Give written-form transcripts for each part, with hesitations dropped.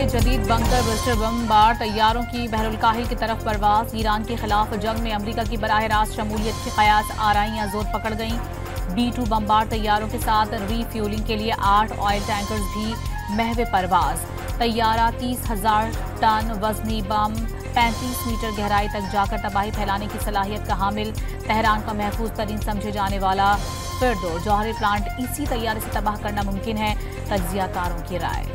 जदीद bunker buster bomber तैयारों की बहरुल-काहिल की तरफ परवाज। ईरान के खिलाफ जंग में अमरीका की बराह रास्त शमूलियत की कयास आराइयां जोर पकड़ गईं। B-2 बमबार तैयारों के साथ रीफ्यूलिंग के लिए 8 ऑयल टैंकर्स भी महवे परवाज। तैयारा 30,000 टन वजनी बम 35 मीटर गहराई तक जाकर तबाही फैलाने की सलाहियत का हामिल। तेहरान का महफूज तरीन समझे जाने वाला फिरदो जौहरी प्लांट इसी तैयारे से तबाह करना मुमकिन है, तज्जियाकारों की राय।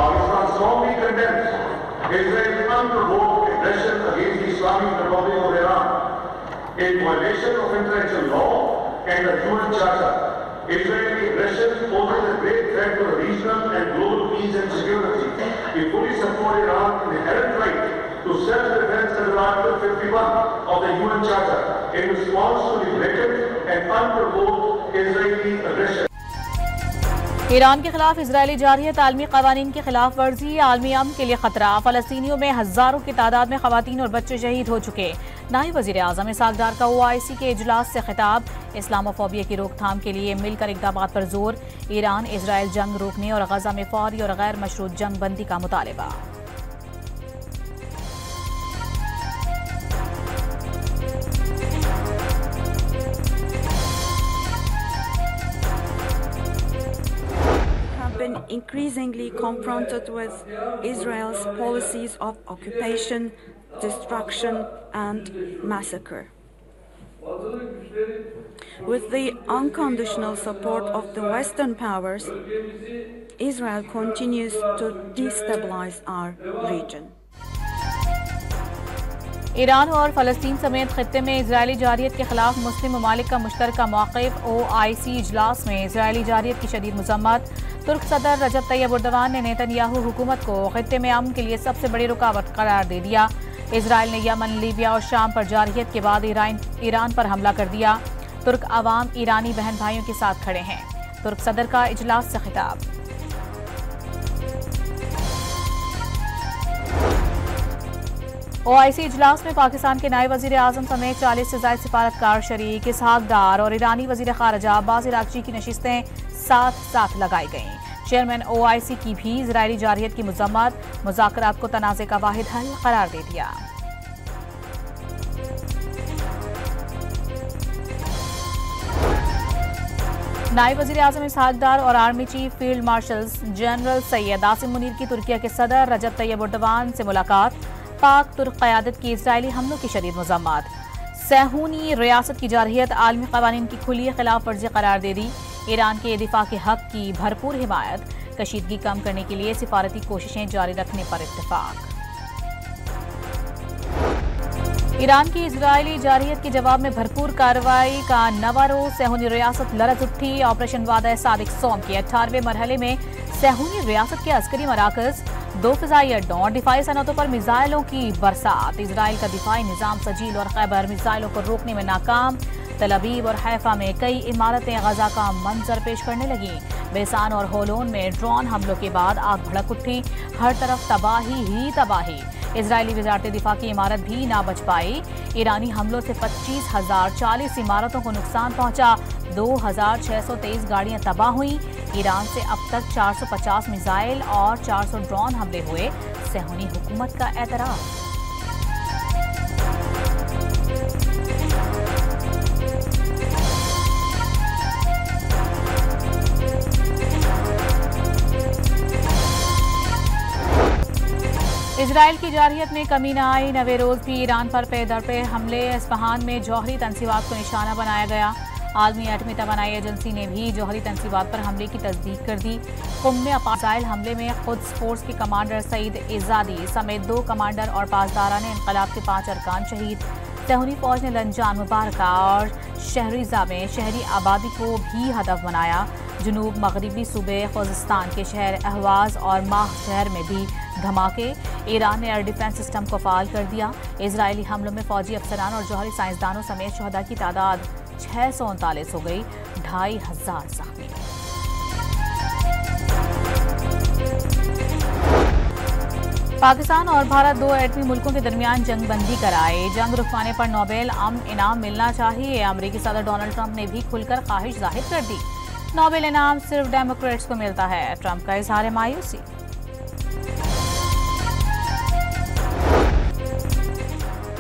Pakistan strongly condemns Israel's unprovoked aggression against the Islamic Republic of Iran, a violation of international law and the UN Charter. Israeli aggression poses a great threat to the regional and global peace and security. We fully support Iran's inherent right to self-defense under Article 51 of the UN Charter in response to the blatant and unprovoked Israeli aggression. Iran के खिलाफ Israeli जारहियत आलमी कवानीन की खिलाफ वर्जी, आलमी अमन के लिए खतरा। फलस्तीनियों में हजारों की तादाद में खवातीन और बच्चे शहीद हो चुके। नायब वजीर आजम इसहाक डार का OIC के इजलास से खिताब। इस्लामोफोबिया की रोकथाम के लिए मिलकर इक़दामात पर जोर। ईरान इजराइल जंग रोकने और गजा में फौरी और गैर मशरूत जंग बंदी का मुतालबा। Been increasingly confronted with Israel's policies of occupation, destruction, and massacre. With the unconditional support of the Western powers, Israel continues to destabilize our region. Iran और फलस्तीन समेत खित्ते में इजरायली जारहियत के खिलाफ मुस्लिम ममालिक का मुश्तरका मौक़िफ़। OIC इजलास में इजरायली जारहियत की शदीद मज़म्मत। तुर्क सदर रजब तैयब एर्दोगान ने नेतन्याहू हुकूमत को खित्ते में अमन के लिए सबसे बड़ी रुकावट करार दे दिया। इजरायल ने यमन, लीबिया और शाम पर जारहियत के बाद ईरान पर हमला कर दिया। तुर्क अवाम ईरानी बहन भाइयों के साथ खड़े हैं। तुर्क सदर का इजलास से खिताब। OIC इजलास में पाकिस्तान के नायब वजीर आजम समेत 40 से ज़ायद सिफारतकार शरीक। इसहाक डार और ईरानी वजीर खारजा अब्बास इराक़ची की नशिस्तें साथ साथ लगाई गईं। चेयरमैन OIC की भी इजरायली जारहियत की मज़म्मत, मुज़ाकरात को तनाज़े का वाहिद हल करार दे दिया। नायब वजीर आजम इसहाक डार और army chief field marshals general Syed Asim Munir की तुर्किया के सदर रजब तैयब एर्दोगान से मुलाकात। पाक तुर्क क़यादत की इजरायली हमलों की शदीद मज़म्मत। सहूनी रियासत की जारहियत आलमी क़वानीन की खुली खिलाफ वर्जी करार दे दी। ईरान के दिफा के हक की भरपूर हिमायत। कशीदगी कम करने के लिए सिफारती कोशिशें जारी रखने पर इत्तेफाक। ईरान की इजरायली जारहियत के जवाब में भरपूर कार्रवाई का नवा रोज। सहूनी रियासत लरज उठी। ऑपरेशन वादा सादिक सोम के 18वें मरहले में सहूनी रियासत के अस्करी मराकज, 2 फ़िज़ाई अड्डों और दिफाई सनतों पर मिसाइलों की बरसात। इजराइल का दिफाई निज़ाम सजील और खैबर मिसाइलों को रोकने में नाकाम। तल अवीव और हैफा में कई इमारतें गजा का मंजर पेश करने लगी। बेसान और होलोन में ड्रोन हमलों के बाद आग भड़क उठी। हर तरफ तबाही ही तबाही। इजरायली वजारत दिफा की इमारत भी ना बच पाई। ईरानी हमलों से 25,040 इमारतों को नुकसान पहुंचा। 2,623 गाड़ियां तबाह हुई। ईरान से अब तक 450 मिसाइल और 400 ड्रोन हमले हुए। सहूनी हुकूमत का एतराफ़। इजराइल की जारहियत में कमी न आई। नवे रोज भी ईरान पर पे दर पे हमले। इस्फहान में जौहरी तंसीबात को निशाना बनाया गया। आलमी एटमी तवानाई एजेंसी ने भी जौहरी तंसीबात पर हमले की तस्दीक कर दी। कुम में मिसाइल हमले में खुद फोर्स के कमांडर सईद इज़ादी समेत 2 कमांडर और पासदारान इंक़लाब के 5 अरकान शहीद। सहूनी फौज ने रमजान मुबारका और शहरीजा में शहरी आबादी को भी हदफ बनाया। जुनूब मगरबी सूबे खुज़स्तान के शहर अहवाज और माह शहर में भी धमाके। ईरान ने एयर डिफेंस सिस्टम को फाल कर दिया। इजरायली हमलों में फौजी अफसरान और जौहरी साइंसदानों समेत शुहदा की तादाद 639 हो गई। 2,500 जख्मी। पाकिस्तान और भारत दो एटमी मुल्कों के दरमियान जंग बंदी कराए। जंग रुकवाने पर नोबेल अमन इनाम मिलना चाहिए। अमेरिकी सदर डोनाल्ड ट्रंप ने भी खुलकर ख्वाहिश जाहिर कर दी। नोबेल इनाम सिर्फ डेमोक्रेट्स को मिलता है, ट्रंप का इजहार मायूसी।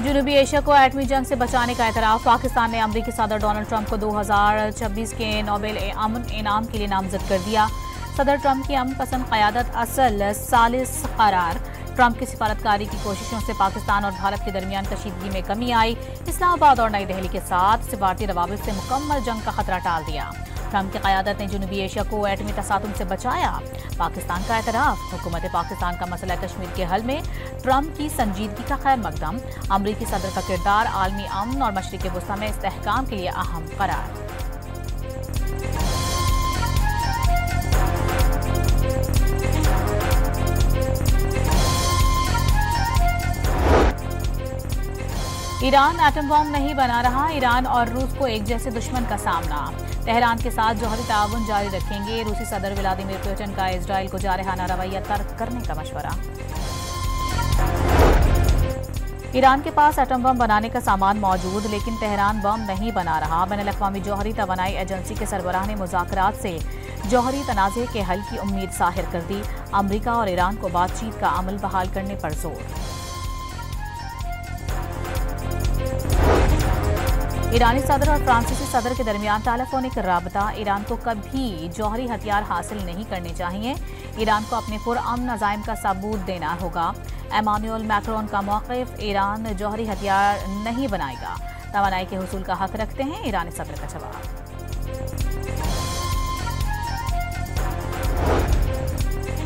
जनूबी एशिया को एटमी जंग से बचाने का एतराफ। पाकिस्तान ने अमेरिकी सदर डोनाल्ड ट्रंप को 2026 के नोबेल अमन इनाम के लिए नामजद कर दिया। सदर ट्रंप की अमन पसंद क़यादत असल सालिस करार। ट्रंप की सिफारतकारी की कोशिशों से पाकिस्तान और भारत के दरमियान कशीदगी में कमी आई। इस्लामाबाद और नई दिल्ली के साथ सिफारती रवाबित से मुकम्मल जंग का खतरा टाल दिया। ट्रंप की क़यादत ने जनूबी एशिया को एटमी तसादुम से बचाया। पाकिस्तान का एतराफ। हुकूमत पाकिस्तान का मसला कश्मीर के हल में ट्रंप की संजीदगी का खैर मकदम। अमरीकी सदर का किरदार आलमी अमन और मशरिक़ वस्ता में इस्तेहकाम के लिए अहम करार। ईरान एटम बम नहीं बना रहा। ईरान और रूस को एक जैसे दुश्मन का सामना। तेहरान के साथ जौहरी ताउन जारी रखेंगे। रूसी सदर व्लादिमीर पुतिन का इजराइल को जारहाना रवैया तर्क करने का मशवरा। ईरान के पास एटम बम बनाने का सामान मौजूद, लेकिन तेहरान बम नहीं बना रहा। बैनुल-अक़वामी जौहरी तवानाई एजेंसी के सरबराह ने मुज़ाकरात से जौहरी तनाज़े के हल की उम्मीद ज़ाहिर कर दी। अमरीका और ईरान को बातचीत का अमल बहाल करने पर जोर। ईरानी सदर और फ्रांसीसी सदर के दरमियान टेलीफोनिक राबता। ईरान को कभी जौहरी हथियार हासिल नहीं करने चाहिए। ईरान को अपने पुरअमन अज़ाइम का सबूत देना होगा। एमानुएल मैक्रोन का मौक़िफ़। ईरान जौहरी हथियार नहीं बनाएगा। तवानाई के हुसूल का हक रखते हैं, ईरानी सदर का जवाब।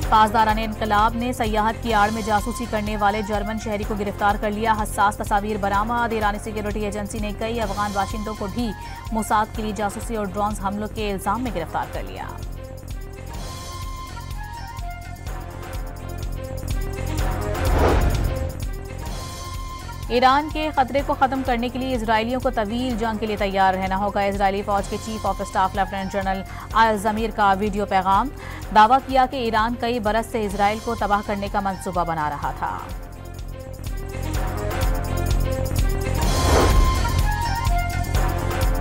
पासदारान इनकलाब ने सयाहत की आड़ में जासूसी करने वाले जर्मन शहरी को गिरफ्तार कर लिया। हसास तस्वीर बरामद। ईरानी सिक्योरिटी एजेंसी ने कई अफगान बाशिंदों को भी मोसाद के लिए जासूसी और ड्रोन हमलों के इल्जाम में गिरफ्तार कर लिया। ईरान के खतरे को खत्म करने के लिए इजरायलियों को तवील जंग के लिए तैयार रहना होगा। इजरायली फौज के chief of staff lieutenant general Eyal Zamir का वीडियो पैगाम। दावा किया कि ईरान कई बरस से इजराइल को तबाह करने का मंसूबा बना रहा था।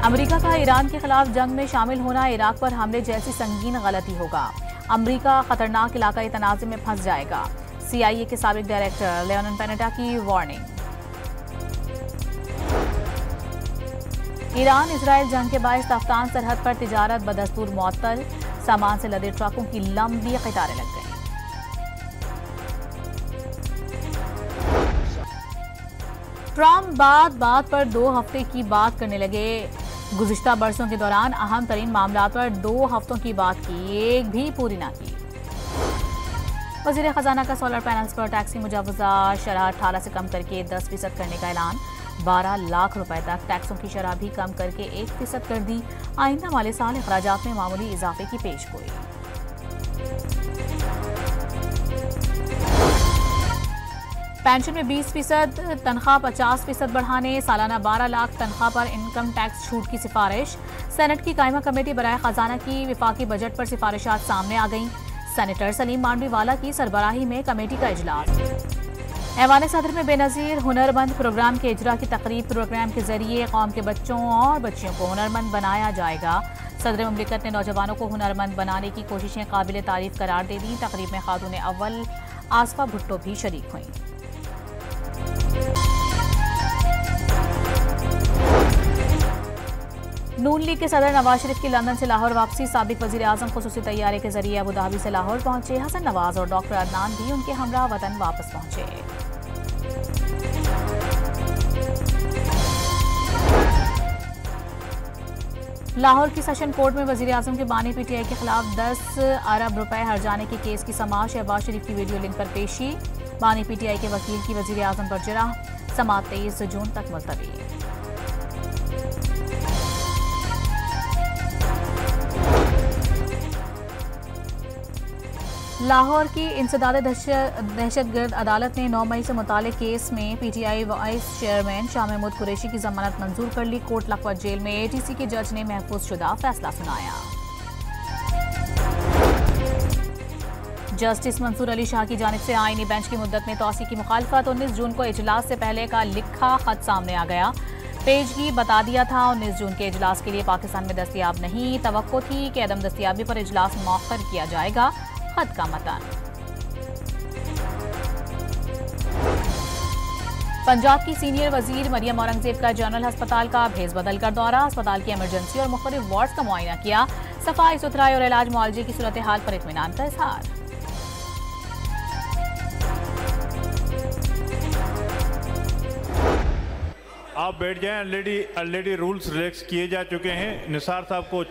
अमेरिका का ईरान के खिलाफ जंग में शामिल होना इराक पर हमले जैसी संगीन गलती होगा। अमेरिका खतरनाक इलाकाई तनाज़े में फंस जाएगा। CIA के साबिक डायरेक्टर लेओनिड पेनेटा की वार्निंग। ईरान इजराइल जंग के बायस अफगान सरहद पर तिजारत बदस्तूर मुअत्तल। सामान से लदे ट्रकों की लंबी कतारें लग गईं। ट्रंप बात पर 2 हफ्ते की बात करने लगे। गुज़िश्ता बरसों के दौरान अहम तरीन मामला पर 2 हफ्तों की बात की, एक भी पूरी ना की। वज़ीर खजाना का सोलर पैनल्स पर टैक्स की मुजावजा शरह 18 से कम करके 10% करने का ऐलान। 12 लाख रुपए तक टैक्सों की शरह भी कम करके 1% कर दी। आइंदा माली साल अखराजात में मामूली इजाफे की पेशगोई। पेंशन में 20%, तनख्वाह 50% बढ़ाने, सालाना 12 लाख तनख्वाह पर इनकम टैक्स छूट की सिफारिश। सेनेट की कायमा कमेटी बराए खजाना की विफाकी बजट पर सिफारिशात सामने आ गईं। सेनेटर सलीम मांडवीवाला की सरबराही में कमेटी का इजलास। ऐवान सदर में बेनज़ीर हुनरमंद प्रोग्राम के इजरा की तकरीब। प्रोग्राम के जरिए कौम के बच्चों और बच्चियों को हुनरमंद बनाया जाएगा। सदर मुमलिकत ने नौजवानों को हुनरमंद बनाने की कोशिशें काबिल तारीफ करार दे दी। तकरीब में खातून अव्वल आसफा भुट्टो भी शरीक हुई। नून लीग के सदर नवाज शरीफ की लंदन से लाहौर वापसी। साबिक वजीर आजम खुसूसी तैयारे के जरिए अबू धाबी से लाहौर पहुंचे। हसन नवाज और डॉक्टर अदनान भी उनके हमरा वतन वापस पहुंचे। लाहौर की सेशन कोर्ट में वजीर आजम के बानी PTI के खिलाफ 10 अरब रुपए हर्जाने के केस की समाअत। शहबाज शरीफ की वीडियो लिंक पर पेशी। बानी PTI के वकील की वजीर आजम पर जराह। समाअत 23 जून तक मुलतवी। लाहौर की इंसदाद दहशतगर्द अदालत ने 9 मई से मुतालिक केस में PTI vice chairman Shah Mahmood Qureshi की जमानत मंजूर कर ली। कोट लखपत जेल में ATC के जज ने महफूज शुदा फैसला सुनाया। जस्टिस मंसूर अली शाह की जानिब से आईनी बेंच की मुद्दत में तौसी की मुखालफत। 19 जून को इजलास से पहले का लिखा खत सामने आ गया। पेशगी बता दिया था 19 जून के इजलास के लिए पाकिस्तान में दस्तयाब नहीं। तवक्को थी कि अदम दस्तयाबी पर इजलास मौखर किया जाएगा। खत का मतन। पंजाब की सीनियर वजीर मरियम औरंगजेब का जनरल अस्पताल का भेस बदल कर दौरा। अस्पताल की इमरजेंसी और मुख्तलिफ वार्ड्स का मुआयना किया। सफाई सुथराई और इलाज मुआवजे की सूरत हाल पर इत्मीनान का इजहार। आप बैठ जाएं। ऑलरेडी रूल्स रिलैक्स किए जा चुके हैं। निसार साहब को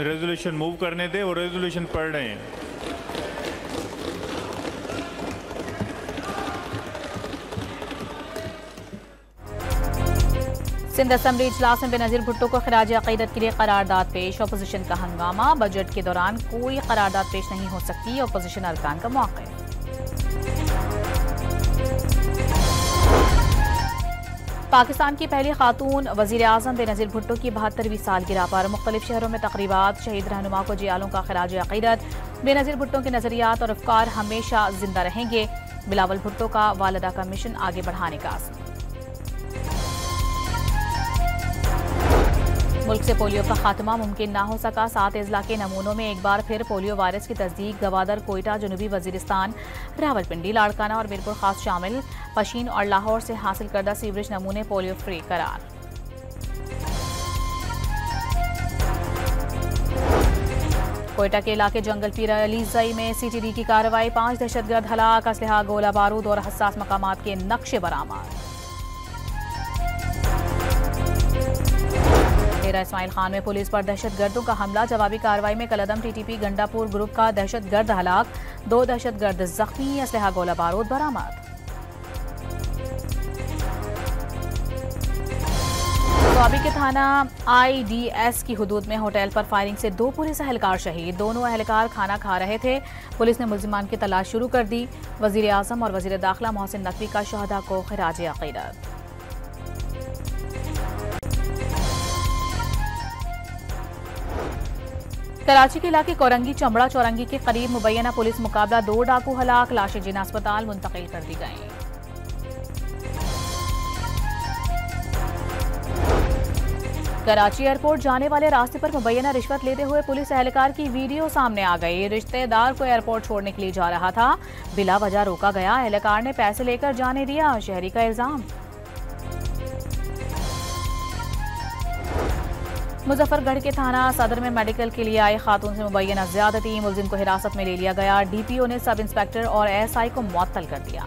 रेजोल्यूशन मूव करने दे और रेजोल्यूशन पढ़ रहे हैं। सिंध असेंबली इजलास में बेनजीर भुट्टो को खिराज अकीदत के लिए करारदाद पेश। अपोजिशन का हंगामा। बजट के दौरान कोई करारदाद पेश नहीं हो सकती। अपोजिशन अरकान का मौक़िफ़। पाकिस्तान की पहली खातून वजीर आज़म बेनजीर भुट्टो की 72वीं सालगिरह पर मुख्तलिफ शहरों में तकरीबात। शहीद रहनुमा को जियालों का खिराज अकीदत। बेनजीर भुट्टो के नजरियात और अफकार हमेशा जिंदा रहेंगे। बिलावल भुट्टो का वालिदा का मिशन आगे बढ़ाने का आज़म। मुल्क से पोलियो का खात्मा मुमकिन ना हो सका। 7 अजला के नमूनों में एक बार फिर पोलियो वायरस की तस्दीक। गवादर, कोयटा, जनूबी वजीरिस्तान, रावलपिंडी, लाड़काना और मीरपुर खास शामिल। पशीन और लाहौर से हासिल करदा सीवरेज नमूने पोलियो फ्री करार। कोयटा के इलाके जंगल पीर अलीज़ई में CTD की कार्रवाई। 5 दहशतगर्द हलाक। असलहा, गोला बारूद और हसास मकामात के नक्शे बरामद। इस्माइल खान में पुलिस पर दहशतगर्दों का हमला। जवाबी कार्रवाई में कलदम TTP गंडापुर ग्रुप का दहशतगर्द हलाक। 2 दहशतगर्द जख्मी। असलहा, गोला बारूद बरामद। स्वाबी के थाना IDS की हुदूद में होटल पर फायरिंग से 2 पुलिस एहलकार शहीद। दोनों एहलकार खाना खा रहे थे। पुलिस ने मुल्जिमान की तलाश शुरू कर दी। वजीर आज़म और वजीर दाखिला मोहसिन नकवी का शहदा को खिराज अकीदत। कराची के इलाके कोरंगी चमड़ा चौरंगी के करीब मुबैना पुलिस मुकाबला। 2 डाकू हलाक। लाशें जिना अस्पताल मुंतकिल कर दी गईं। कराची एयरपोर्ट जाने वाले रास्ते पर मुबैना रिश्वत लेते हुए पुलिस एहलकार की वीडियो सामने आ गई। रिश्तेदार को एयरपोर्ट छोड़ने के लिए जा रहा था। बिला वजह रोका गया। एहलकार ने पैसे लेकर जाने दिया। शहरी का इल्जाम। मुजफ्फरगढ़ के थाना सदर में मेडिकल के लिए आई खातून से मुबैना ज्यादती। मुलजिम को हिरासत में ले लिया गया। DPO ने सब इंस्पेक्टर और SI को मुअत्तल कर दिया।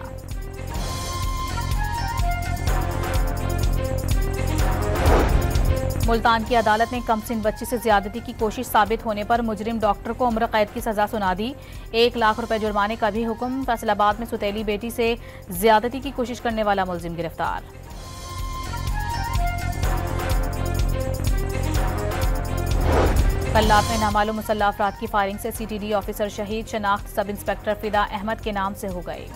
मुल्तान की अदालत ने कमसिन बच्ची से ज्यादती की कोशिश साबित होने पर मुजरिम डॉक्टर को उम्र कैद की सजा सुना दी। 1 लाख रुपए जुर्माने का भी हुक्म। फैसलाबाद में सुतेली बेटी से ज्यादती की कोशिश करने वाला मुलजिम गिरफ्तार। कल्लात में नामालूम मुसल्लह अफराद की फायरिंग से CTD ऑफिसर शहीद। शनाख्त सब इंस्पेक्टर फिदा अहमद के नाम से हो गई।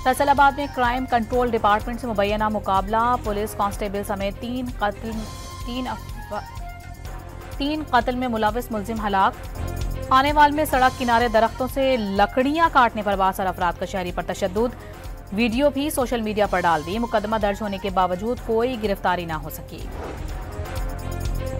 फैसलाबाद में क्राइम कंट्रोल डिपार्टमेंट से मुबैना मुकाबला। पुलिस कांस्टेबल समेत 3 कत्ल में मुलविस मुलजिम हलाक। खानेवाल में सड़क किनारे दरख्तों से लकड़ियां काटने पर बासर अफराद का शहरी पर तशद्दुद। वीडियो भी सोशल मीडिया पर डाल दी। मुकदमा दर्ज होने के बावजूद कोई गिरफ्तारी न हो सकी।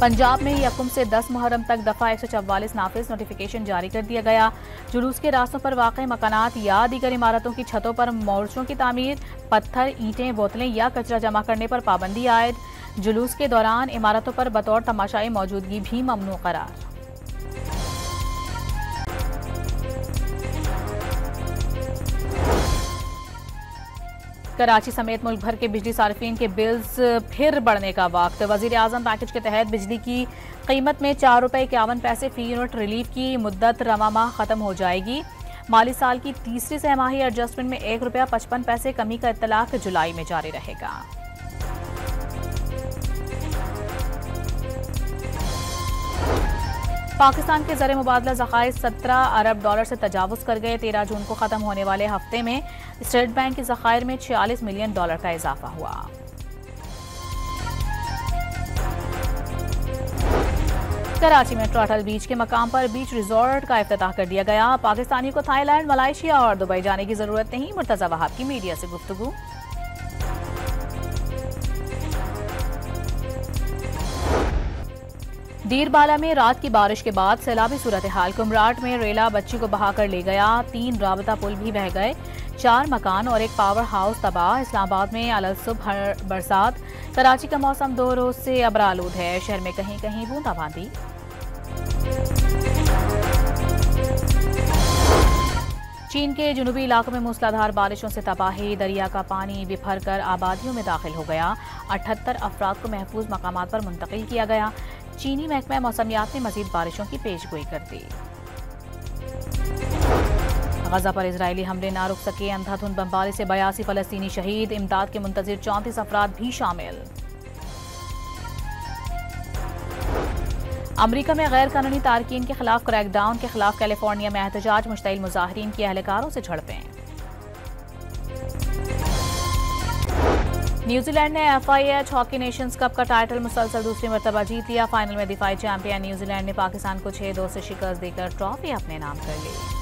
पंजाब में यकम से 10 मुहर्रम तक दफा 144 नाफिज नोटिफिकेशन जारी कर दिया गया। जुलूस के रास्तों पर वाक़ई मकानात या दीगर इमारतों की छतों पर मोर्चों की तामीर, पत्थर, ईंटें, बोतलें या कचरा जमा करने पर पाबंदी आयद। जुलूस के दौरान इमारतों पर बतौर तमाशाई मौजूदगी भी ममनू करार। कराची समेत मुल्क भर के बिजली सार्फिन के बिल्स फिर बढ़ने का वक्त। वजीर आज़म पैकेज के तहत बिजली की कीमत में 4 रुपये 51 पैसे फी यूनिट रिलीफ की मुद्दत रवा माह खत्म हो जाएगी। माली साल की तीसरी सहमाही एडजस्टमेंट में 1 रुपया 55 पैसे कमी का इत्तलाक जुलाई में जारी रहेगा। पाकिस्तान के ज़र मुबादला ज़खायर 17 अरब डॉलर से तजावुज़ कर गए। 13 जून को ख़त्म होने वाले हफ्ते में स्टेट बैंक के ज़खायर में 46 मिलियन डॉलर का इजाफा हुआ। कराची में अटल बीच के मकाम पर बीच रिजॉर्ट का इफ्तिताह कर दिया गया। पाकिस्तानी को थाईलैंड, मलाइशिया और दुबई जाने की जरूरत नहीं, मुर्तजा वहाब की मीडिया से गुफ्तगू। दीरबाला में रात की बारिश के बाद सैलाबी सूरत हाल। कुमराट में रेला बच्ची को बहाकर ले गया। 3 राबता पुल भी बह गए। 4 मकान और एक पावर हाउस तबाह। इस्लामाबाद में अलसुबह बरसात। कराची का मौसम 2 रोज से अबरालूद है। शहर में कहीं कहीं बूंदाबांदी। चीन के जुनूबी इलाकों में मूसलाधार बारिशों से तबाही। दरिया का पानी बिफर कर आबादियों में दाखिल हो गया। 78 अफराद को महफूज मकामात पर मुंतकिल किया गया। चीनी महकमा मौसमियात ने मजीद बारिशों की पेशगोई कर दी। गजा पर इजरायली हमले ना रुक सके। अंधाधुंध बमबारी से 82 फलस्तीनी शहीद। इमदाद के मुंतजिर 34 अफराद भी शामिल। अमरीका में गैर कानूनी तारकीन के खिलाफ क्रैकडाउन के खिलाफ कैलिफोर्निया में एहतजाज। मुश्तइल मुजाहिरीन की अहलकारों से झड़पें। न्यूजीलैंड ने FIH हॉकी नेशंस कप का टाइटल मुसलसल दूसरी मरतबा जीत लिया। फाइनल में दिफाई चैंपियन न्यूजीलैंड ने पाकिस्तान को 6-2 से शिकस्त देकर ट्रॉफी अपने नाम कर ली।